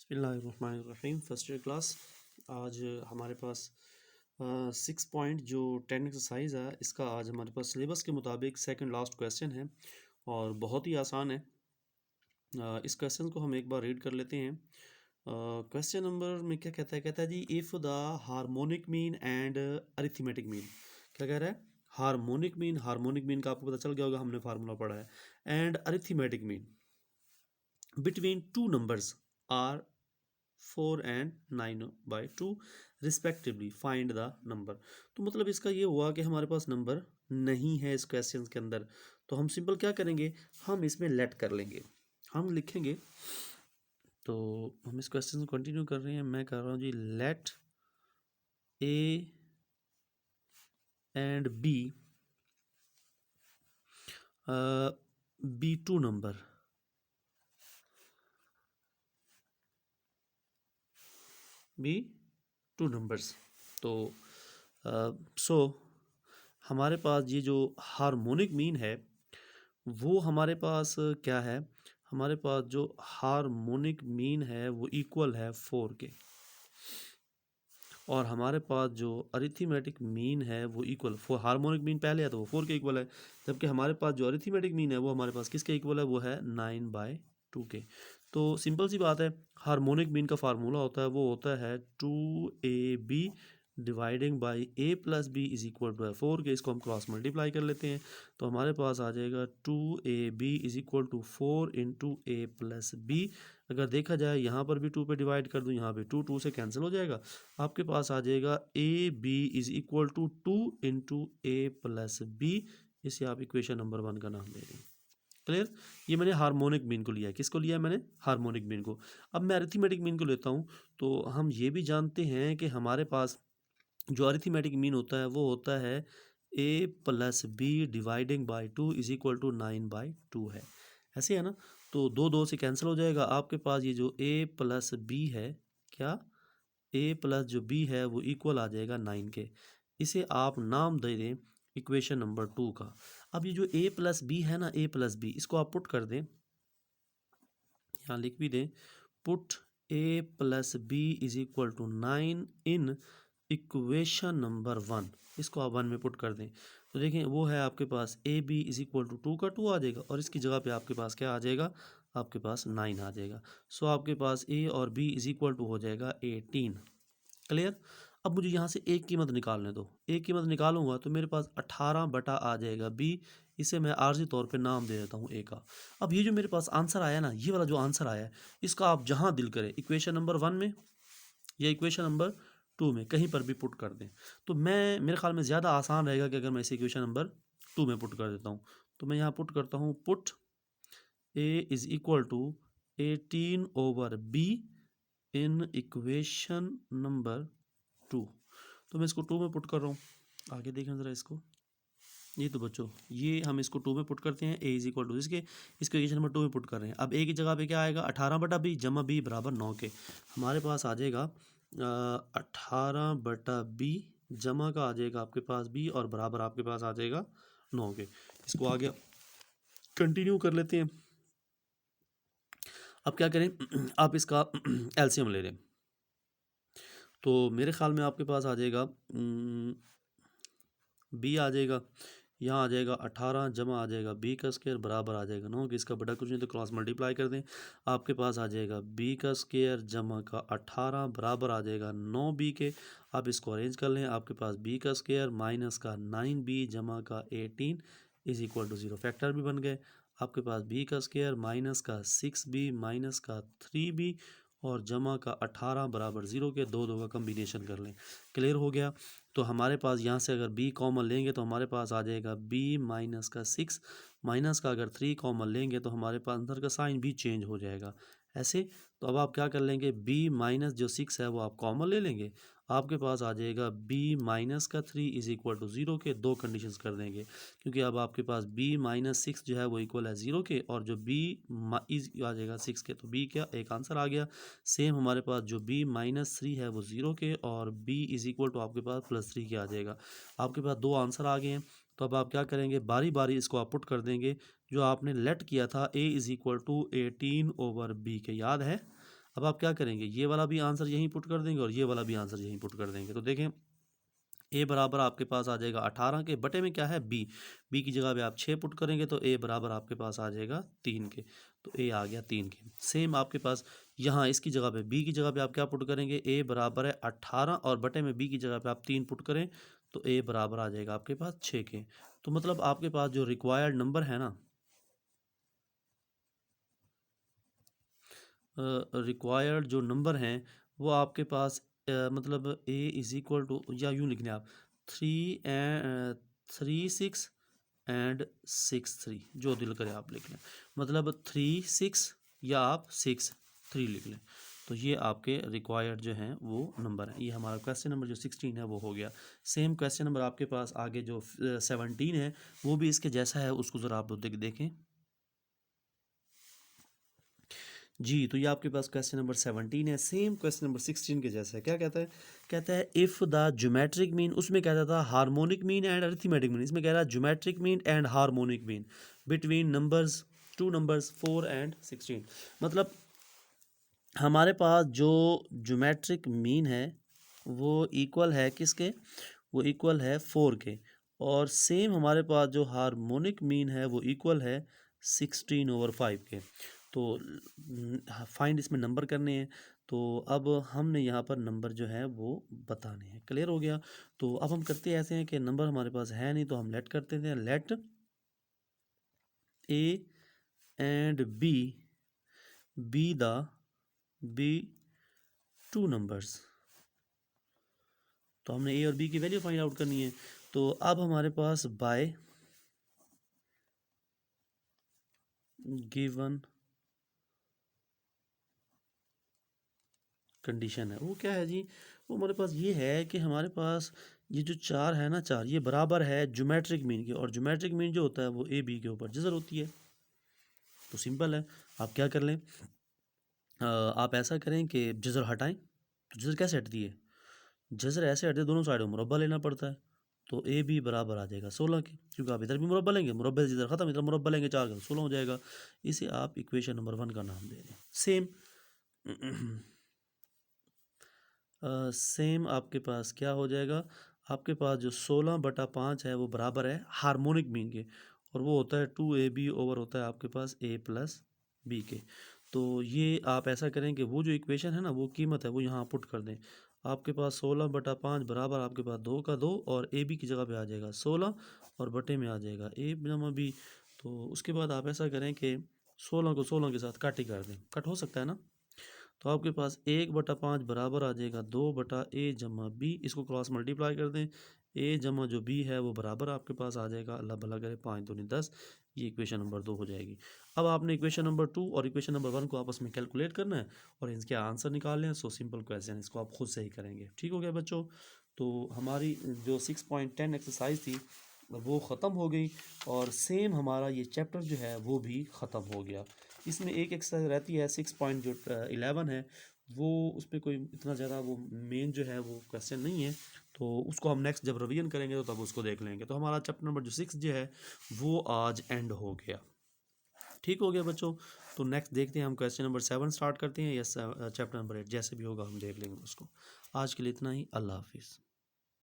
बिस्मिल्लाहिर्रहमानिर्रहीम। First year class. आज हमारे पास 6 पॉइंट जो 10 एक्सरसाइज है, इसका आज हमारे पास सिलेबस के मुताबिक सेकंड लास्ट क्वेश्चन है और बहुत ही आसान है। इस क्वेश्चन को हम एक बार रीड कर लेते हैं। क्वेश्चन नंबर में क्या कहता है जी, if the harmonic mean and arithmetic mean. क्या कह रहा है? हार्मोनिक मीन का आपको पता चल गया होगा, हमने फार्मूला पढ़ा है। And arithmetic mean between two numbers are 4 and 9/2 respectively, find the number. तो मतलब इसका ये हुआ कि हमारे पास नंबर नहीं है इस क्वेश्चन के अंदर। तो हम सिंपल क्या करेंगे, हम इसमें लेट कर लेंगे, हम लिखेंगे। तो हम इस क्वेश्चन को कंटिन्यू कर रहे हैं। मैं कर रहा हूँ जी, let A and B be two number, B two numbers. तो सो हमारे पास ये जो हार्मोनिक मीन है वो हमारे पास क्या है, हमारे पास जो हार्मोनिक मीन है वो इक्वल है 4 के, और हमारे पास जो अरिथमेटिक मीन है वो इक्वल, हार्मोनिक मीन पहले है तो वो 4 के इक्वल है, जबकि हमारे पास जो अरिथमेटिक मीन है वो हमारे पास किसके इक्वल है, वो है 9/2 के। तो सिंपल सी बात है, हार्मोनिक मीन का फार्मूला होता है, वो होता है 2ab dividing by a plus B is equal to 4 के। इसको हम क्रॉस मल्टीप्लाई कर लेते हैं तो हमारे पास आ जाएगा 2ab is equal to 4 into a plus B. अगर देखा जाए यहाँ पर भी 2 पे डिवाइड कर दूँ, यहाँ पे 2 से कैंसिल हो जाएगा। आपके पास आ जाएगा A B is equal to 2 into A plus B. इसे आप इक्वेशन नंबर 1 का नाम दे दें। क्लियर? ये मैंने हार्मोनिक मीन को लिया है। किसको लिया है मैंने? हार्मोनिक मीन को। अब मैं अरिथमेटिक मीन को लेता हूँ। तो हम ये भी जानते हैं कि हमारे पास जो अरिथमेटिक मीन होता है वो होता है A plus B dividing by 2 is equal to 9/2 है। ऐसे है ना? तो 2 से कैंसिल हो जाएगा। आपके पास ये जो ए प्लस बी है, क्या ए प्लस जो बी है वो इक्वल आ जाएगा 9 के। इसे आप नाम दे दें इक्वेशन नंबर 2 का। अब ये जो ए प्लस बी है ना, ए प्लस बी, इसको आप पुट कर दें, यहाँ लिख भी दें, put A plus B is equal to 9 in equation number 1। इसको आप 1 में पुट कर दें तो देखें वो है आपके पास A B is equal to 2 का 2 आ जाएगा, और इसकी जगह पे आपके पास क्या आ जाएगा, आपके पास 9 आ जाएगा। सो आपके पास ए और बी इज इक्वल टू हो जाएगा 18। क्लियर? अब मुझे यहाँ से ए की कीमत निकालने दो। ए की कीमत निकालूंगा तो मेरे पास 18 बटा आ जाएगा बी। इसे मैं आर्जी तौर पे नाम दे देता हूँ ए का। अब ये जो मेरे पास आंसर आया ना, ये वाला जो आंसर आया है, इसका आप जहाँ दिल करें, इक्वेशन नंबर 1 में या इक्वेशन नंबर 2 में, कहीं पर भी पुट कर दें। तो मैं, मेरे ख्याल में ज़्यादा आसान रहेगा कि अगर मैं इसे इक्वेशन नंबर 2 में पुट कर देता हूँ। तो मैं यहाँ पुट करता हूँ, put A is equal to 18/b in equation number 2। तो मैं इसको 2 में पुट कर रहा हूँ। आगे देखें ज़रा इसको। ये तो बच्चों, ये हम इसको 2 में पुट करते हैं, ए इज इक्वल टू इसके इक्वेशन नंबर 2 में पुट कर रहे हैं। अब ए की जगह पे क्या आएगा, 18 बटा बी जमा बी बराबर 9 के। हमारे पास आ जाएगा 18 बटा बी जमा का आ जाएगा आपके पास बी, और बराबर आपके पास आ जाएगा 9 के। इसको आगे कंटिन्यू कर लेते हैं। अब क्या करें, आप इसका एलसीएम ले लें। तो मेरे ख्याल में आपके पास आ जाएगा बी आ जाएगा, यहाँ आ जाएगा 18 जमा आ जाएगा बी का स्क्वायर बराबर आ जाएगा 9 कि इसका बड़ा कुछ नहीं तो क्रॉस मल्टीप्लाई कर दें। आपके पास आ जाएगा बी का स्क्वायर जमा का 18 बराबर आ जाएगा 9 बी के। आप इसको अरेंज कर लें। आपके पास बी का स्क्वायर माइनस का 9b जमा का 18 इज इक्वल टू 0। फैक्टर भी बन गए। आपके पास बी का स्क्वायर माइनस का 6b माइनस का 3b और जमा का 18 बराबर 0 के। 2 का कम्बिनेशन कर लें। क्लियर हो गया? तो हमारे पास यहाँ से अगर b कॉमन लेंगे तो हमारे पास आ जाएगा b माइनस का 6, माइनस का अगर 3 कॉमन लेंगे तो हमारे पास अंदर का साइन भी चेंज हो जाएगा ऐसे। तो अब आप क्या कर लेंगे, b माइनस जो 6 है वो आप कॉमन ले लेंगे। आपके पास आ जाएगा b माइनस का 3 इज इक्वल टू 0 के। 2 कंडीशंस कर देंगे क्योंकि अब आपके पास b माइनस 6 जो है वो इक्वल है 0 के, और जो b इज आ जाएगा 6 के। तो b क्या, एक आंसर आ गया। सेम हमारे पास जो b माइनस 3 है वो 0 के, और b इज इक्वल टू आपके पास +3 के आ जाएगा। आपके पास 2 आंसर आ गए हैं। तो अब आप क्या करेंगे, बारी बारी इसको आप पुट कर देंगे। जो आपने लेट किया था a is equal to 18/b के, याद है? अब आप क्या करेंगे, ये वाला भी आंसर यहीं पुट कर देंगे और ये वाला भी आंसर यहीं पुट कर देंगे। तो देखें ए बराबर आपके पास आ जाएगा 18 के, बटे में क्या है बी, बी की जगह पे आप 6 पुट करेंगे तो ए बराबर आपके पास आ जाएगा 3 के, तो ए आ गया 3 के। सेम आपके पास यहाँ इसकी जगह पे बी की जगह पे आप क्या पुट करेंगे, ए बराबर है 18 और बटे में बी की जगह पे आप 3 पुट करें तो ए बराबर आ जाएगा आपके पास 6 के। तो मतलब आपके पास जो रिक्वायर्ड नंबर है ना, रिक्वायर्ड जो नंबर हैं वो आपके पास मतलब ए इज़ इक्वल टू, या यूँ लिख लें आप 3 6 एंड 6 3, जो दिल करे आप लिख लें, मतलब 3 6 या आप 6 3 लिख लें। तो ये आपके रिक्वायर्ड जो हैं वो नंबर हैं। ये हमारा क्वेश्चन नंबर जो 16 है वो हो गया। सेम क्वेश्चन नंबर आपके पास आगे जो 17 है वो भी इसके जैसा है, उसको ज़रा आप देखें। जी, तो ये आपके पास क्वेश्चन नंबर 17 है, सेम क्वेश्चन नंबर 16 के जैसा है। क्या कहता है, कहता है इफ़ द ज्योमेट्रिक मीन, उसमें कहता था harmonic mean and arithmetic mean, इसमें कह रहा है geometric mean and harmonic mean between numbers, two numbers 4 and 16। मतलब हमारे पास जो ज्योमेट्रिक मीन है वो इक्वल है किसके, वो इक्वल है 4 के, और सेम हमारे पास जो हार्मोनिक मीन है वो इक्वल है 16/5 के। तो फाइंड इसमें नंबर करने हैं, तो अब हमने यहाँ पर नंबर जो है वो बताने हैं। क्लियर हो गया। तो अब हम करते ऐसे हैं कि नंबर हमारे पास है नहीं तो हम लेट करते हैं, let A and B be the be two numbers. तो हमने ए और बी की वैल्यू फाइंड आउट करनी है। तो अब हमारे पास बाय गिवन कंडीशन है, वो क्या है जी, वो हमारे पास ये है कि हमारे पास ये जो 4 है ना, 4 ये बराबर है ज्योमेट्रिक मीन के, और ज्योमेट्रिक मीन जो होता है वो ए बी के ऊपर जिज़र होती है। तो सिंपल है, आप क्या कर लें, आप ऐसा करें कि जिज़र हटाएं। तो जिज़र कैसे हटती है, जिज़र ऐसे हटते दोनों साइडों में मुरब्बा लेना पड़ता है। तो ए बी बराबर आ जाएगा 16 के, क्योंकि आप इधर भी मुरब्बा लेंगे, मुरब्बे से जिधर ख़त्म, इधर मुरब्बा लेंगे 4 का, 16 हो जाएगा। इसे आप इक्वेशन नंबर 1 का नाम दे दें। सेम सेम आपके पास क्या हो जाएगा, आपके पास जो 16/5 है वो बराबर है हार्मोनिक मीन के, और वो होता है 2ab ओवर होता है आपके पास a प्लस बी के। तो ये आप ऐसा करें कि वो जो इक्वेशन है ना, वो कीमत है वो यहाँ पुट कर दें। आपके पास 16/5 बराबर आपके पास 2 का 2, और ए बी की जगह पे आ जाएगा 16 और बटे में आ जाएगा a जमा b। तो उसके बाद आप ऐसा करें कि 16 को 16 के साथ कट ही कर दें, कट हो सकता है ना। तो आपके पास 1/5 बराबर आ जाएगा 2/a जमा बी, इसको क्रॉस मल्टीप्लाई कर दें, a जमा जो b है वो बराबर आपके पास आ जाएगा, अल्लाह भला करे 5 दूनी 10, ये इक्वेशन नंबर 2 हो जाएगी। अब आपने इक्वेशन नंबर 2 और इक्वेशन नंबर 1 को आपस में कैलकुलेट करना है और इनके आंसर निकालने हैं। सो सिंपल क्वेश्चन, इसको आप खुद से ही करेंगे। ठीक हो गया बच्चों। तो हमारी जो 6.10 एक्सरसाइज थी वो ख़त्म हो गई, और सेम हमारा ये चैप्टर जो है वो भी ख़त्म हो गया। इसमें एक एक्सरसाइज रहती है 6.11 है, वो उस पर कोई इतना ज़्यादा वो मेन जो है वो क्वेश्चन नहीं है, तो उसको हम नेक्स्ट जब रिवीजन करेंगे तो तब उसको देख लेंगे। तो हमारा चैप्टर नंबर जो 6 जो है वो आज एंड हो गया। ठीक हो गया बच्चों। तो नेक्स्ट देखते हैं हम क्वेश्चन नंबर 7 स्टार्ट करते हैं, या चैप्टर नंबर 8, जैसे भी होगा हम देख लेंगे उसको। आज के लिए इतना ही, अल्लाह हाफिज़।